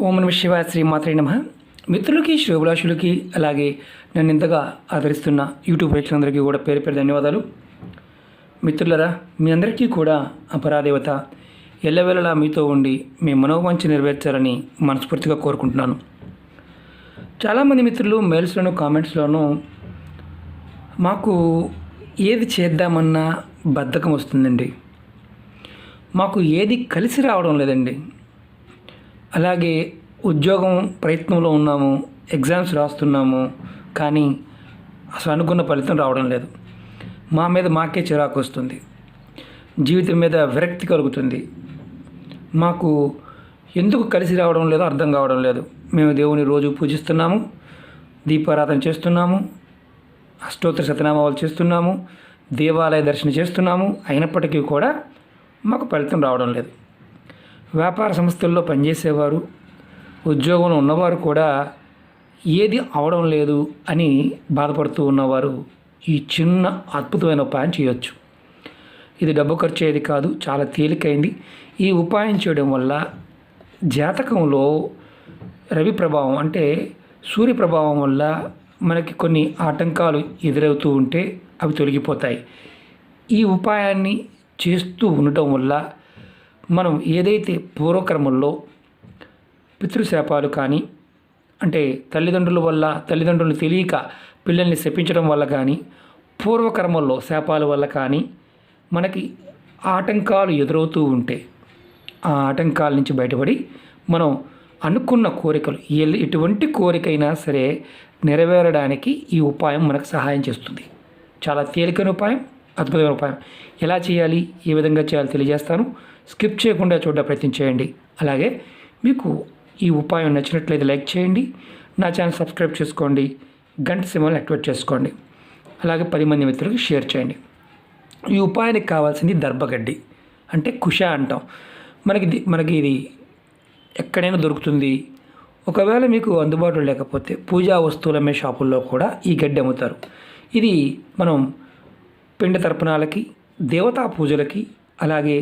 ఓం నమః శివాయ శ్రీమాత్రే నమః. మిత్రులకి శ్రేయోభిలాషులకి అలాగే నన్ను ఇంతగా ఆదరిస్తున్న యూట్యూబ్ ప్రేక్షకులందరికీ కూడా పేరు పేరు ధన్యవాదాలు. మిత్రులరా, మీ అందరికీ కూడా అపరాదేవత ఎల్లవేళలా మీతో ఉండి మీ మనోవాంఛ నెరవేర్చాలని మనస్ఫూర్తిగా కోరుకుంటున్నాను. చాలామంది మిత్రులు మెయిల్స్లోనూ కామెంట్స్లోనూ మాకు ఏది చేద్దామన్నా బద్ధకం వస్తుందండి, మాకు ఏది కలిసి రావడం లేదండి, అలాగే ఉద్యోగం ప్రయత్నంలో ఉన్నాము, ఎగ్జామ్స్ రాస్తున్నాము, కానీ అసలు అనుకున్న ఫలితం రావడం లేదు, మా మీద మాకే చిరాకు వస్తుంది, జీవితం మీద విరక్తి కలుగుతుంది, మాకు ఎందుకు కలిసి రావడం లేదో అర్థం కావడం లేదు. మేము దేవుని రోజు పూజిస్తున్నాము, దీపారాధన చేస్తున్నాము, అష్టోత్తర శతనామాలు చేస్తున్నాము, దేవాలయ దర్శనం చేస్తున్నాము, అయినప్పటికీ కూడా మాకు ఫలితం రావడం లేదు. వ్యాపార సంస్థల్లో పనిచేసేవారు, ఉద్యోగంలో ఉన్నవారు కూడా ఏది అవడం లేదు అని బాధపడుతూ ఉన్నవారు ఈ చిన్న అద్భుతమైన ఉపాయం చేయొచ్చు. ఇది డబ్బు ఖర్చు అయ్యేది కాదు, చాలా తేలికైంది. ఈ ఉపాయం చేయడం వల్ల జాతకంలో రవి ప్రభావం అంటే సూర్య ప్రభావం వల్ల మనకి కొన్ని ఆటంకాలు ఎదురవుతూ ఉంటే అవి తొలగిపోతాయి. ఈ ఉపాయాన్ని చేస్తూ ఉండటం వల్ల మనం ఏదైతే పూర్వకర్మల్లో పితృశాపాలు కానీ, అంటే తల్లిదండ్రులు తెలియక పిల్లల్ని శపించడం వల్ల కానీ, పూర్వకర్మల్లో శాపాల వల్ల కానీ మనకి ఆటంకాలు ఎదురవుతూ ఉంటే ఆ ఆటంకాల నుంచి బయటపడి మనం అనుకున్న కోరికలు ఎటువంటి కోరికైనా సరే నెరవేరడానికి ఈ ఉపాయం మనకు సహాయం చేస్తుంది. చాలా తేలికైన ఉపాయం, అద్భుతమైన ఉపాయం. ఎలా చేయాలి, ఏ విధంగా చేయాలి తెలియజేస్తాను. స్కిప్ చేయకుండా చూడడానికి ప్రయత్నం చేయండి. అలాగే మీకు ఈ ఉపాయం నచ్చినట్లయితే లైక్ చేయండి, నా ఛానల్ సబ్స్క్రైబ్ చేసుకోండి, గంట సింబల్ని యాక్టివేట్ చేసుకోండి, అలాగే 10 మంది మిత్రులకు షేర్ చేయండి. ఈ ఉపాయానికి కావాల్సింది దర్భగడ్డి, అంటే కుష అంటాం. మనకి ఇది ఎక్కడైనా దొరుకుతుంది. ఒకవేళ మీకు అందుబాటులో లేకపోతే పూజా వస్తువుల అమ్మే షాపుల్లో కూడా ఈ గడ్డి అమ్ముతారు. ఇది మనం పిండ తర్పణాలకి, దేవతా పూజలకి, అలాగే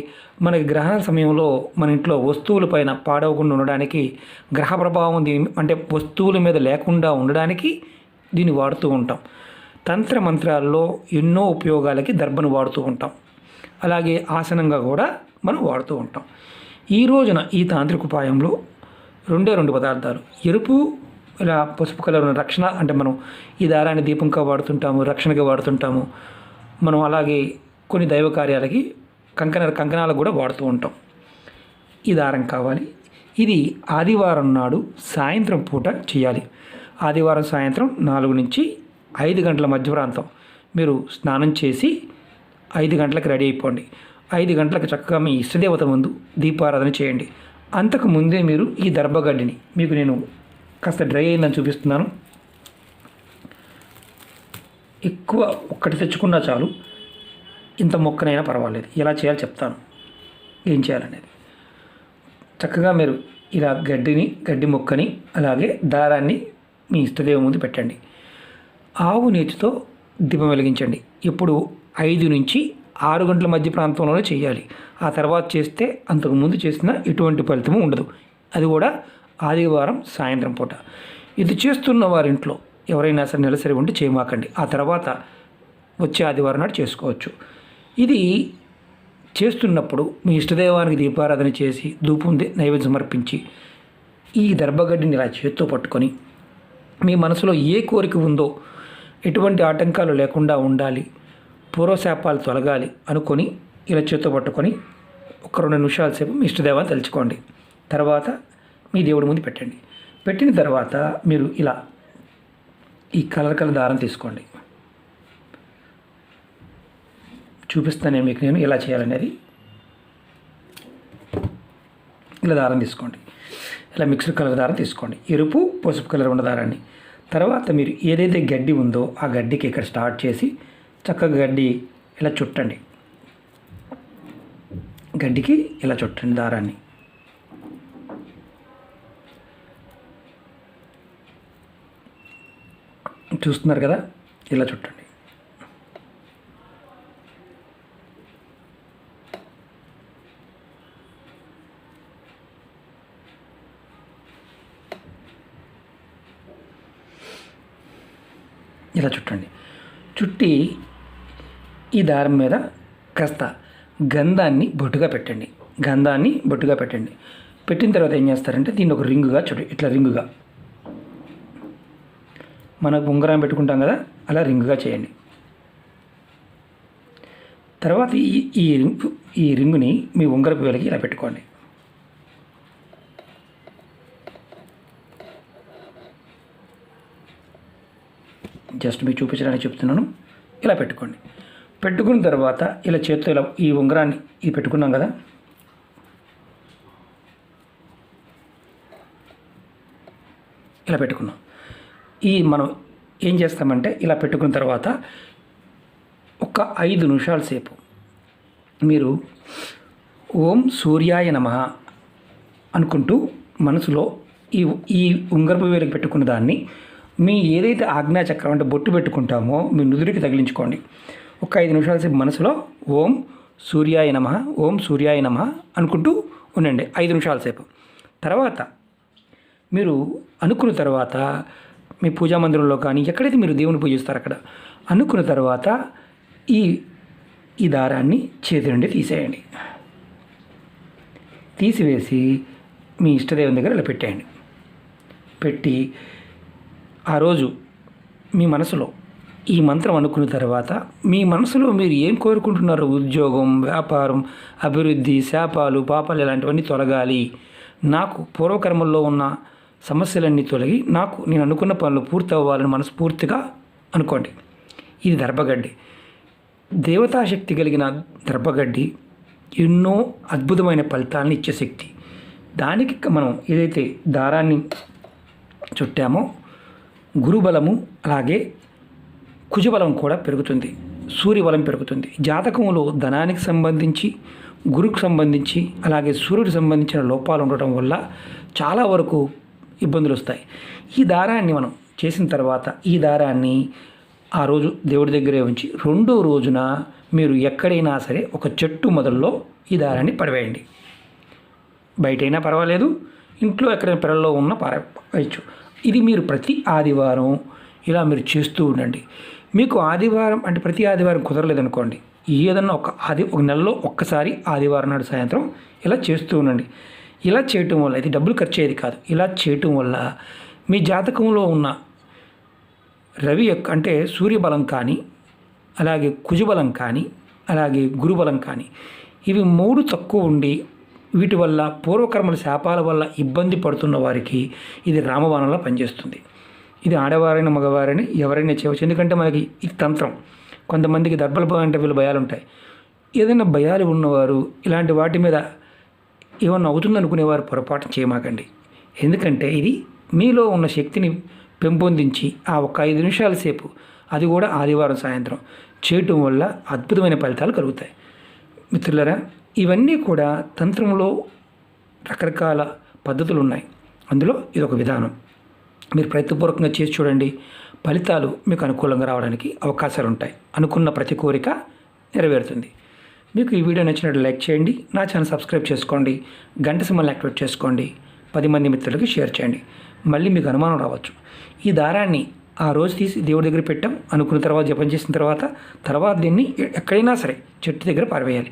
మనకి గ్రహణ సమయంలో మన ఇంట్లో వస్తువుల పైన పాడవకుండా ఉండడానికి, గ్రహ ప్రభావం అంటే వస్తువుల మీద లేకుండా ఉండడానికి దీన్ని వాడుతూ ఉంటాం. తంత్ర మంత్రాల్లో ఎన్నో ఉపయోగాలకి దర్భను వాడుతూ ఉంటాం. అలాగే ఆసనంగా కూడా మనం వాడుతూ ఉంటాం. ఈ రోజున ఈ తాంత్రిక ఉపాయంలో రెండు పదార్థాలు, ఎరుపు ఇలా పసుపు కలర్ రక్షణ, అంటే మనం ఈ దారాన్ని దీపంగా వాడుతుంటాము, రక్షణగా వాడుతుంటాము. మనం అలాగే కొన్ని దైవ కార్యాలకి కంకణాలకు కూడా వాడుతూ ఉంటాం. ఈ దారం కావాలి. ఇది ఆదివారం నాడు సాయంత్రం పూట చేయాలి. ఆదివారం సాయంత్రం 4 నుంచి 5 గంటల మధ్య ప్రాంతం మీరు స్నానం చేసి 5 గంటలకు రెడీ అయిపోండి. 5 గంటలకు చక్కగా మీ ఇష్టదేవత ముందు దీపారాధన చేయండి. అంతకు ముందే మీరు ఈ దర్భగడ్డిని, మీకు నేను కాస్త డ్రై అయిందని చూపిస్తున్నాను. ఎక్కువ ఒక్కటి తెచ్చుకున్నా చాలు, ఇంత మొక్కనైనా పర్వాలేదు. ఎలా చేయాలో చెప్తాను, ఏం చేయాలనేది. చక్కగా మీరు ఇలా గడ్డి మొక్కని అలాగే దారాన్ని మీ ఇష్టదేవం ముందు పెట్టండి. ఆవు నేతితో దీపం వెలిగించండి. ఇప్పుడు 5 నుంచి 6 గంటల మధ్య ప్రాంతంలోనే చేయాలి. ఆ తర్వాత చేస్తే అంతకుముందు చేసిన ఎటువంటి ఫలితము ఉండదు. అది కూడా ఆదివారం సాయంత్రం పూట. ఇది చేస్తున్న వారింట్లో ఎవరైనా సరే నెలసరి ఉంటే చేయమాకండి. ఆ తర్వాత వచ్చే ఆదివారం నాడు చేసుకోవచ్చు. ఇది చేస్తున్నప్పుడు మీ ఇష్టదైవానికి దీపారాధన చేసి ధూపం నైవేద్యం సమర్పించి ఈ దర్భగడ్డిని ఇలా చేత్తో పట్టుకొని మీ మనసులో ఏ కోరిక ఉందో, ఎటువంటి ఆటంకాలు లేకుండా ఉండాలి, పూర్వశాపాలు తొలగాలి అనుకొని ఇలా చేత్తో పట్టుకొని ఒక 2 నిమిషాల సేపు మీ ఇష్టదైవాన్ని తలుచుకోండి. తర్వాత మీ దేవుడి ముందు పెట్టండి. పెట్టిన తర్వాత మీరు ఇలా ఈ కలర్ దారం తీసుకోండి. చూపిస్తాను మీకు నేను ఎలా చేయాలనేది. ఇలా దారం తీసుకోండి. ఇలా మిక్స్డ్ కలర్ దారం తీసుకోండి, ఎరుపు పసుపు కలర్ ఉన్న దారాన్ని. తర్వాత మీరు ఏదైతే గడ్డి ఉందో ఆ గడ్డికి ఇక్కడ స్టార్ట్ చేసి చక్కగా గడ్డి ఇలా చుట్టండి. గడ్డికి ఇలా చుట్టండి దారాన్ని. చూస్తున్నారు కదా, ఇలా చుట్టండి. ఇలా చుట్టండి. చుట్టి ఈ దారం మీద కాస్త గంధాన్ని బొట్టుగా పెట్టండి. పెట్టిన తర్వాత ఏం చేస్తారంటే దీన్ని ఒక రింగుగా చుట్టి, ఇట్లా రింగుగా మనకు ఉంగరం పెట్టుకుంటాం కదా, అలా రింగుగా చేయండి. తర్వాత ఈ రింగుని మీ ఉంగరపు వేలికి ఇలా పెట్టుకోండి. జస్ట్ మీకు చూపించడానికి చెప్తున్నాను. ఇలా పెట్టుకోండి. పెట్టుకున్న తర్వాత ఇలా చేత్తో ఇలా ఈ ఉంగరాన్ని ఇది పెట్టుకున్నాం కదా, ఇలా పెట్టుకున్నాం. మనం ఏం చేస్తామంటే ఇలా పెట్టుకున్న తర్వాత ఒక 5 నిమిషాల సేపు మీరు ఓం సూర్యాయ నమః అనుకుంటూ మనసులో ఈ ఉంగరపు వేలికి పెట్టుకున్న దాన్ని మీ ఏదైతే ఆజ్ఞాచక్రం అంటే బొట్టు పెట్టుకుంటామో మీ నుదురికి తగిలించుకోండి. ఒక 5 నిమిషాల సేపు మనసులో ఓం సూర్యాయ నమః అనుకుంటూ ఉండండి 5 నిమిషాల సేపు. తర్వాత మీరు అనుకున్న తర్వాత మీ పూజా మందిరంలో కానీ ఎక్కడైతే మీరు దేవుని పూజిస్తారో అక్కడ అనుకున్న తర్వాత ఈ దారాన్ని చేతి నుండి తీసేయండి. తీసివేసి మీ ఇష్టదేవుని దగ్గర ఇలా పెట్టేయండి. పెట్టి ఆ రోజు మీ మనసులో ఈ మంత్రం అనుకున్న తర్వాత మీ మనసులో మీరు ఏం కోరుకుంటున్నారో, ఉద్యోగం, వ్యాపారం, అభివృద్ధి, శాపాలు, పాపాలు ఇలాంటివన్నీ తొలగాలి, నాకు పూర్వకర్మల్లో ఉన్న సమస్యలన్నీ తొలగి నేను అనుకున్న పనులు పూర్తి అవ్వాలని మనస్ఫూర్తిగా అనుకోండి. ఇది దర్భగడ్డి, దేవతాశక్తి కలిగిన దర్భగడ్డి ఎన్నో అద్భుతమైన ఫలితాలను ఇచ్చే శక్తి. దానికి మనం ఏదైతే దారాన్ని చుట్టామో గురుబలము అలాగే కుజబలం కూడా పెరుగుతుంది, సూర్యబలం పెరుగుతుంది. జాతకంలో ధనానికి సంబంధించి, గురుకు సంబంధించి అలాగే సూర్యుడికి సంబంధించిన లోపాలు ఉండటం వల్ల చాలా వరకు ఇబ్బందులు వస్తాయి. ఈ దారాన్ని మనం చేసిన తర్వాత ఈ దారాన్ని ఆ రోజు దేవుడి దగ్గరే ఉంచి 2వ రోజున మీరు ఎక్కడైనా సరే ఒక చెట్టు మొదల్లో ఈ దారాన్ని పడవేయండి. బయటైనా పర్వాలేదు, ఇంట్లో ఎక్కడైనా పెరల్లో ఉన్న పారవేయచ్చు. ఇది మీరు ప్రతి ఆదివారం ఇలా మీరు చేస్తూ ఉండండి. మీకు ఆదివారం అంటే ప్రతి ఆదివారం కుదరలేదనుకోండి, ఏదన్నా ఒక నెలలో ఒక్కసారి ఆదివారం నాడు సాయంత్రం ఇలా చేస్తూ ఉండండి. ఇలా చేయటం వల్ల ఇది డబ్బులు ఖర్చు అయ్యేది కాదు. ఇలా చేయటం వల్ల మీ జాతకంలో ఉన్న రవి అంటే సూర్యబలం కానీ అలాగే కుజబలం కానీ అలాగే గురుబలం కానీ ఇవి 3 తక్కువ ఉండి వీటి వల్ల పూర్వకర్మల శాపాల వల్ల ఇబ్బంది పడుతున్న వారికి ఇది రామబాణంలా పనిచేస్తుంది. ఇది ఆడవారైన మగవారైనా ఎవరైనా చేయవచ్చు. ఎందుకంటే మనకి ఇది తంత్రం. కొంతమందికి దర్భల అంటే వీళ్ళు భయాలు ఉంటాయి. ఏదైనా భయాలు ఉన్నవారు ఇలాంటి వాటి మీద ఏమన్నా అవుతుందనుకునేవారు పొరపాటు చేయమాకండి. ఎందుకంటే ఇది మీలో ఉన్న శక్తిని పెంపొందించి ఆ ఒక 5 నిమిషాల సేపు, అది కూడా ఆదివారం సాయంత్రం చేయటం వల్ల అద్భుతమైన ఫలితాలు కలుగుతాయి. మిత్రులారా, ఇవన్నీ కూడా తంత్రంలో రకరకాల పద్ధతులు ఉన్నాయి. అందులో ఇదొక విధానం. మీరు ప్రయత్నపూర్వకంగా చేసి చూడండి. ఫలితాలు మీకు అనుకూలంగా రావడానికి అవకాశాలు ఉంటాయి. అనుకున్న ప్రతి కోరిక నెరవేరుతుంది. మీకు ఈ వీడియో నచ్చినట్టు లైక్ చేయండి, నా ఛానల్ సబ్స్క్రైబ్ చేసుకోండి, గంట సింబల్ని యాక్టివేట్ చేసుకోండి, 10 మంది మిత్రులకి షేర్ చేయండి. మళ్ళీ మీకు అనుమానం రావచ్చు, ఈ దారాన్ని ఆ రోజు తీసి దేవుడి దగ్గర పెట్టాం అనుకున్న తర్వాత జపం చేసిన తర్వాత దీన్ని ఎక్కడైనా సరే చెట్టు దగ్గర పారవేయాలి.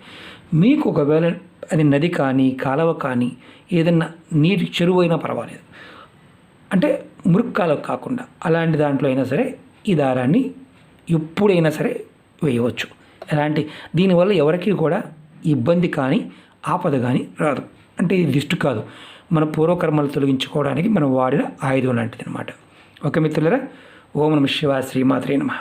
మీకు ఒకవేళ అది నది కానీ కాలువ కానీ ఏదన్నా నీటి చెరువు అయినా పర్వాలేదు, అంటే మురుగు కాలువ కాకుండా అలాంటి దాంట్లో అయినా సరే ఈ దారాన్ని ఎప్పుడైనా సరే వేయవచ్చు. దీనివల్ల ఎవరికి కూడా ఇబ్బంది కానీ ఆపద కానీ రాదు. అంటే ఇది దిష్టి కాదు, మన పూర్వకర్మలు తొలగించుకోవడానికి మనం వాడిన ఆయుధం లాంటిది అనమాట. ఓకే మిత్రులారా, ఓం నమః శివాయ, శ్రీమాత్రే నమః.